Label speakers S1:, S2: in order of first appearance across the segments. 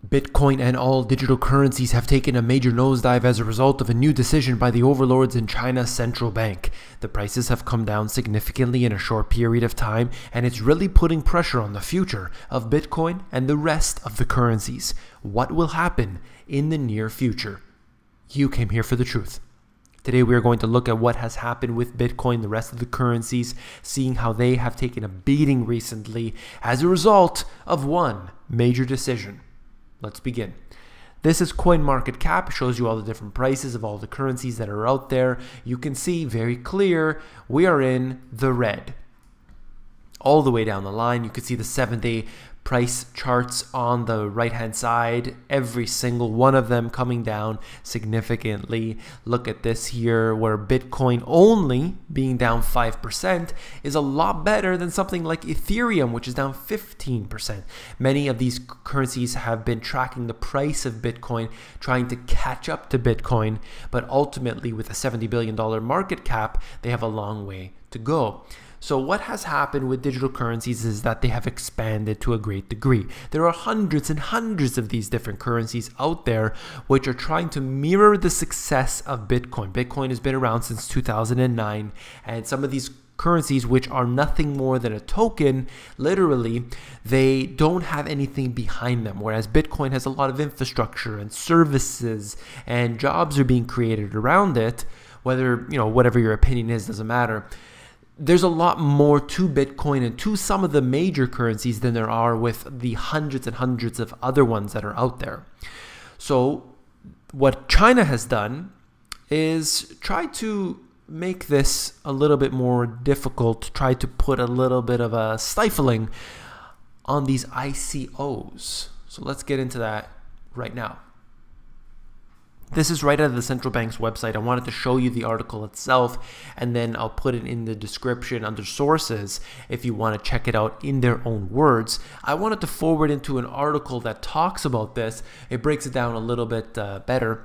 S1: Bitcoin and all digital currencies have taken a major nosedive as a result of a new decision by the overlords in China's central bank. The prices have come down significantly in a short period of time, and it's really putting pressure on the future of Bitcoin and the rest of the currencies. What will happen in the near future? You came here for the truth. Today we are going to look at what has happened with Bitcoin, the rest of the currencies, seeing how they have taken a beating recently as a result of one major decision. Let's begin. This is CoinMarketCap. It shows you all the different prices of all the currencies that are out there. You can see very clear we are in the red. All the way down the line, you can see the 7-day price charts on the right hand side, every single one of them coming down significantly. Look at this here, where Bitcoin only being down 5% is a lot better than something like Ethereum, which is down 15%. Many of these currencies have been tracking the price of Bitcoin, trying to catch up to Bitcoin, but ultimately with a $70 billion market cap, they have a long way to go. So what has happened with digital currencies is that they have expanded to a great degree. There are hundreds and hundreds of these different currencies out there which are trying to mirror the success of Bitcoin. Bitcoin has been around since 2009, and some of these currencies, which are nothing more than a token, literally, they don't have anything behind them, whereas Bitcoin has a lot of infrastructure and services and jobs are being created around it. Whether, whatever your opinion is, doesn't matter. There's a lot more to Bitcoin and to some of the major currencies than there are with the hundreds and hundreds of other ones that are out there. So what China has done is try to make this a little bit more difficult, try to put a little bit of a stifling on these ICOs. So let's get into that right now. This is right out of the central bank's website. I wanted to show you the article itself, and then I'll put it in the description under sources if you want to check it out in their own words. I wanted to forward into an article that talks about this. It breaks it down a little bit better.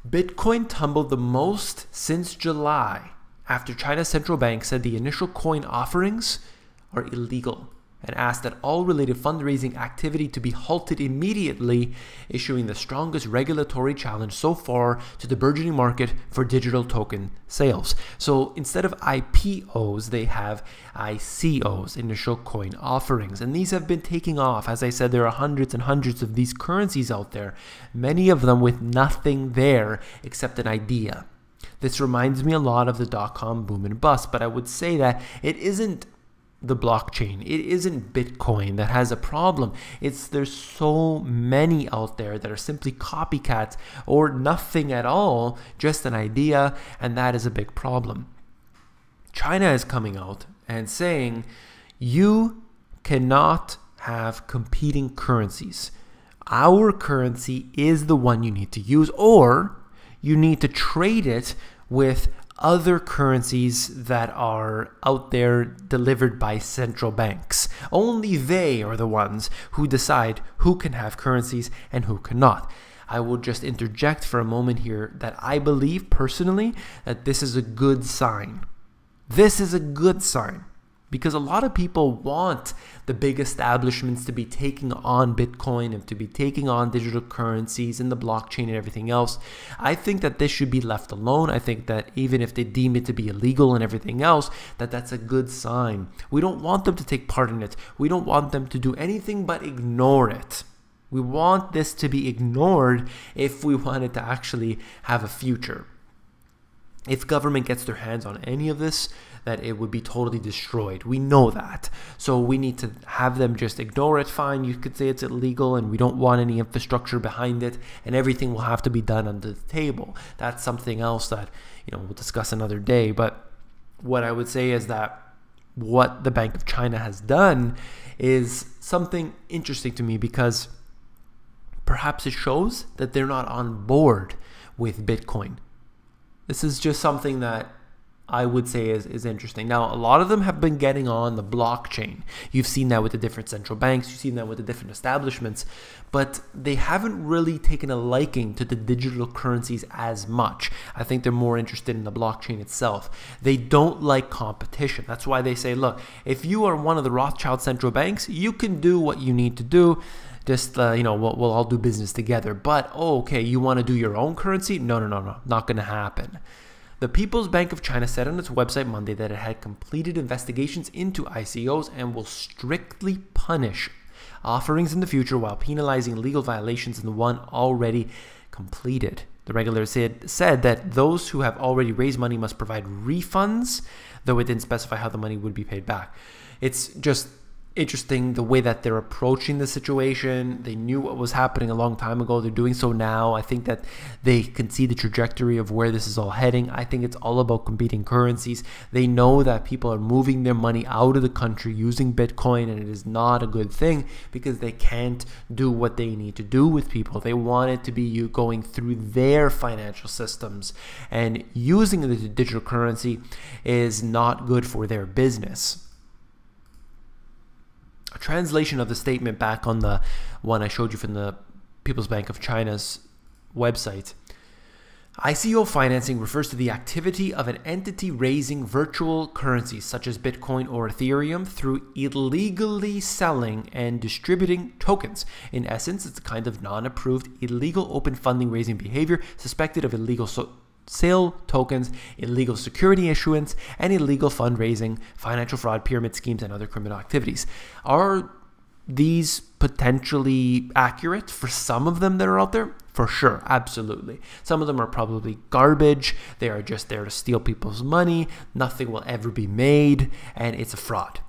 S1: Bitcoin tumbled the most since July after China's central bank said the initial coin offerings are illegal and asked that all related fundraising activity to be halted immediately, issuing the strongest regulatory challenge so far to the burgeoning market for digital token sales. So instead of IPOs, they have ICOs, initial coin offerings, and these have been taking off. As I said, there are hundreds and hundreds of these currencies out there, many of them with nothing there except an idea. This reminds me a lot of the dot-com boom and bust, but I would say that it isn't the blockchain, it isn't Bitcoin that has a problem. There's so many out there that are simply copycats or nothing at all, just an idea, and that is a big problem. China is coming out and saying you cannot have competing currencies. Our currency is the one you need to use, or you need to trade it with other currencies that are out there delivered by central banks. Only they are the ones who decide who can have currencies and who cannot. I will just interject for a moment here that I believe personally that this is a good sign. This is a good sign because a lot of people want the big establishments to be taking on Bitcoin and to be taking on digital currencies and the blockchain and everything else. I think that this should be left alone. I think that even if they deem it to be illegal and everything else, that's a good sign. We don't want them to take part in it. We don't want them to do anything but ignore it. We want this to be ignored if we want it to actually have a future. If government gets their hands on any of this, that it would be totally destroyed. We know that. So we need to have them just ignore it. Fine, you could say it's illegal and we don't want any infrastructure behind it and everything will have to be done under the table. That's something else that, we'll discuss another day. But what I would say is that what the Bank of China has done is something interesting to me because perhaps it shows that they're not on board with Bitcoin. This is just something that I would say is interesting. Now, a lot of them have been getting on the blockchain. You've seen that with the different central banks. You've seen that with the different establishments. But they haven't really taken a liking to the digital currencies as much. I think they're more interested in the blockchain itself. They don't like competition. That's why they say, look, if you are one of the Rothschild central banks, you can do what you need to do. Just, we'll all do business together. But, okay, you want to do your own currency? No, not going to happen. The People's Bank of China said on its website Monday that it had completed investigations into ICOs and will strictly punish offerings in the future while penalizing legal violations in the one already completed. The regulator said that those who have already raised money must provide refunds, though it didn't specify how the money would be paid back. It's just interesting the way that they're approaching the situation. They knew what was happening a long time ago. They're doing so now. I think that they can see the trajectory of where this is all heading. I think it's all about competing currencies. They know that people are moving their money out of the country using Bitcoin, and it is not a good thing because they can't do what they need to do with people. They want it to be you going through their financial systems, and using the digital currency is not good for their business. A translation of the statement back on the one I showed you from the People's Bank of China's website. ICO financing refers to the activity of an entity raising virtual currencies such as Bitcoin or Ethereum through illegally selling and distributing tokens. In essence, it's a kind of non-approved, illegal open funding raising behavior suspected of illegal sale tokens, illegal security issuance, and illegal fundraising, financial fraud, pyramid schemes, and other criminal activities. Are these potentially accurate for some of them that are out there? For sure, absolutely. Some of them are probably garbage. They are just there to steal people's money. Nothing will ever be made, and it's a fraud.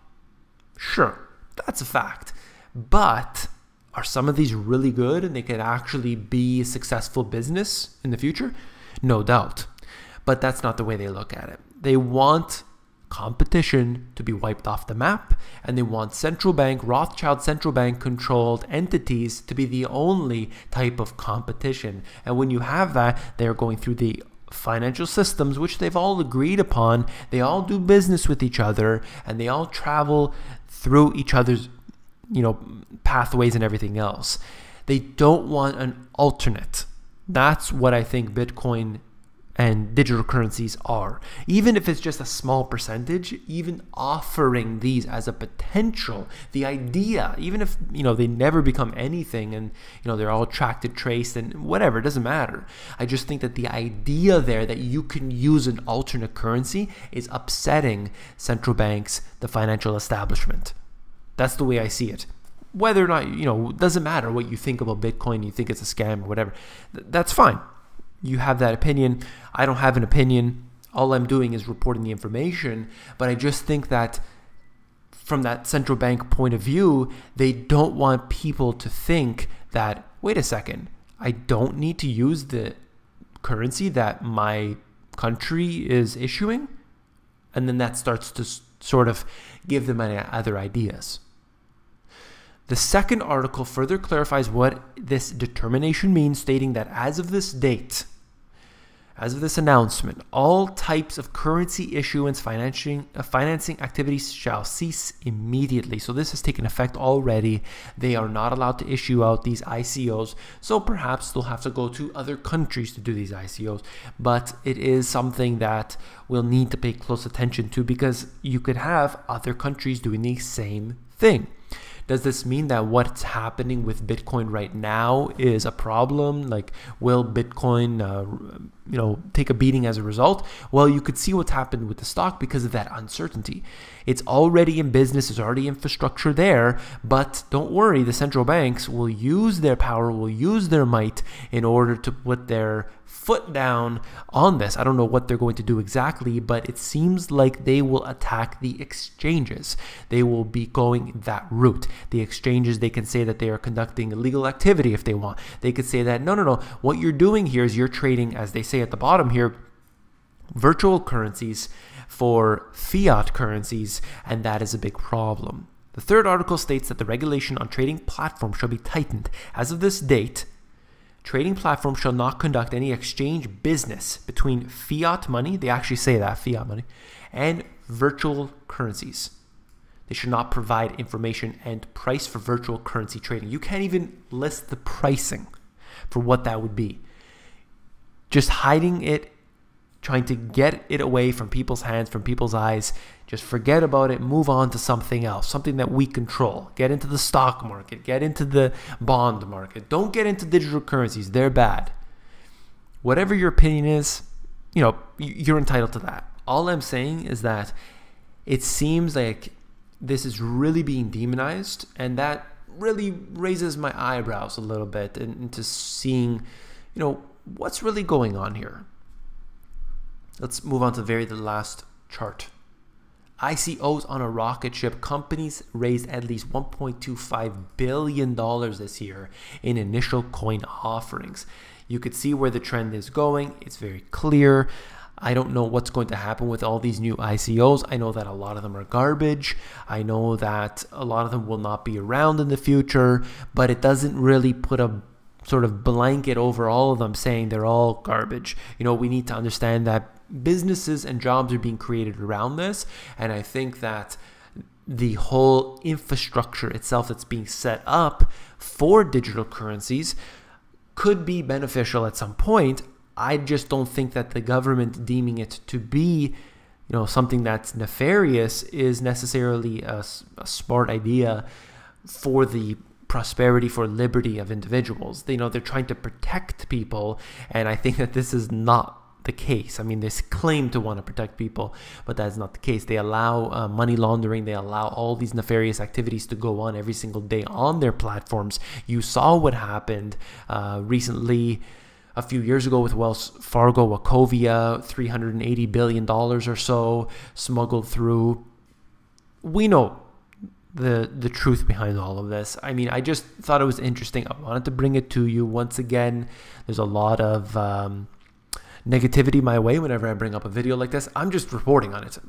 S1: Sure, that's a fact. But are some of these really good and they could actually be a successful business in the future? No doubt. But that's not the way they look at it. They want competition to be wiped off the map, and they want central bank, Rothschild central bank controlled entities to be the only type of competition. And when you have that, they're going through the financial systems, which they've all agreed upon. They all do business with each other, and they all travel through each other's, pathways and everything else. They don't want an alternate. That's what I think Bitcoin and digital currencies are. Even if it's just a small percentage, even offering these as a potential, the idea, even if they never become anything and they're all tracked and traced and whatever, it doesn't matter. I just think that the idea there that you can use an alternate currency is upsetting central banks, the financial establishment. That's the way I see it. Whether or not, it doesn't matter what you think about Bitcoin, you think it's a scam or whatever. That's fine. You have that opinion. I don't have an opinion. All I'm doing is reporting the information. But I just think that from that central bank point of view, they don't want people to think that, wait a second, I don't need to use the currency that my country is issuing. And then that starts to sort of give them other ideas. The second article further clarifies what this determination means, stating that as of this date, as of this announcement, all types of currency issuance financing activities shall cease immediately. So this has taken effect already. They are not allowed to issue out these ICOs. So perhaps they'll have to go to other countries to do these ICOs. But it is something that we'll need to pay close attention to because you could have other countries doing the same thing. Does this mean that what's happening with Bitcoin right now is a problem? Like, will Bitcoin, take a beating as a result? Well, you could see what's happened with the stock because of that uncertainty. It's already in business, there's already infrastructure there, but don't worry, the central banks will use their power, will use their might in order to put their foot down on this. I don't know what they're going to do exactly, but it seems like they will attack the exchanges. They will be going that route. The exchanges, they can say that they are conducting illegal activity if they want. They could say that, no, what you're doing here is you're trading, as they say at the bottom here, virtual currencies for fiat currencies, and that is a big problem. The third article states that the regulation on trading platforms shall be tightened. As of this date, trading platforms shall not conduct any exchange business between fiat money, they actually say that, fiat money, and virtual currencies. They should not provide information and price for virtual currency trading. You can't even list the pricing for what that would be. Just hiding it trying to get it away from people's hands, from people's eyes. Just forget about it, move on to something else, something that we control. Get into the stock market, get into the bond market. Don't get into digital currencies, they're bad. Whatever your opinion is, you're entitled to that. All I'm saying is that it seems like this is really being demonized, and that really raises my eyebrows a little bit into seeing, what's really going on here. Let's move on to the last chart. ICOs on a rocket ship. Companies raised at least $1.25 billion this year in initial coin offerings. You could see where the trend is going. It's very clear. I don't know what's going to happen with all these new ICOs. I know that a lot of them are garbage. I know that a lot of them will not be around in the future, but it doesn't really put a sort of blanket over all of them saying they're all garbage. We need to understand that businesses and jobs are being created around this, and I think that the whole infrastructure itself that's being set up for digital currencies could be beneficial at some point. I just don't think that the government deeming it to be, something that's nefarious is necessarily a smart idea for the prosperity, for liberty of individuals. They're trying to protect people, and I think that this is not the case. I mean, they claim to want to protect people, but that's not the case. They allow money laundering. They allow all these nefarious activities to go on every single day on their platforms. You saw what happened recently, a few years ago, with Wells Fargo, Wachovia, $380 billion or so smuggled through. We know the truth behind all of this. I mean, I just thought it was interesting. I wanted to bring it to you. Once again, there's a lot of negativity my way whenever I bring up a video like this. I'm just reporting on it.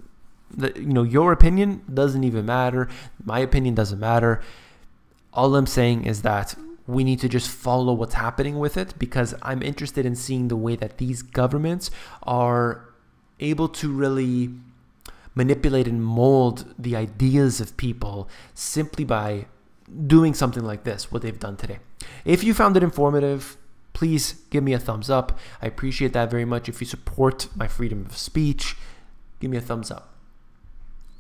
S1: Your opinion doesn't even matter. My opinion doesn't matter. All I'm saying is that we need to just follow what's happening with it, because I'm interested in seeing the way that these governments are able to really manipulate and mold the ideas of people simply by doing something like this, what they've done today. If you found it informative, please give me a thumbs up. I appreciate that very much. If you support my freedom of speech, give me a thumbs up.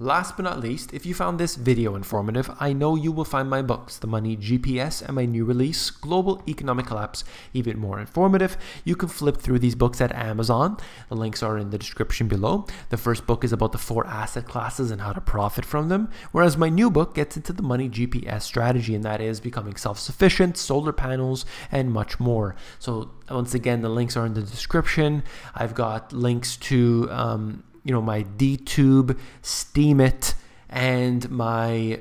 S1: Last but not least, if you found this video informative, I know you will find my books, The Money GPS and my new release, Global Economic Collapse, even more informative. You can flip through these books at Amazon. The links are in the description below. The first book is about the 4 asset classes and how to profit from them, whereas my new book gets into the money GPS strategy, and that is becoming self-sufficient, solar panels, and much more. So once again, the links are in the description. I've got links to my DTube, Steemit, and my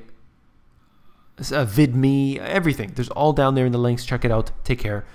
S1: VidMe, everything. There's all down there in the links. Check it out. Take care.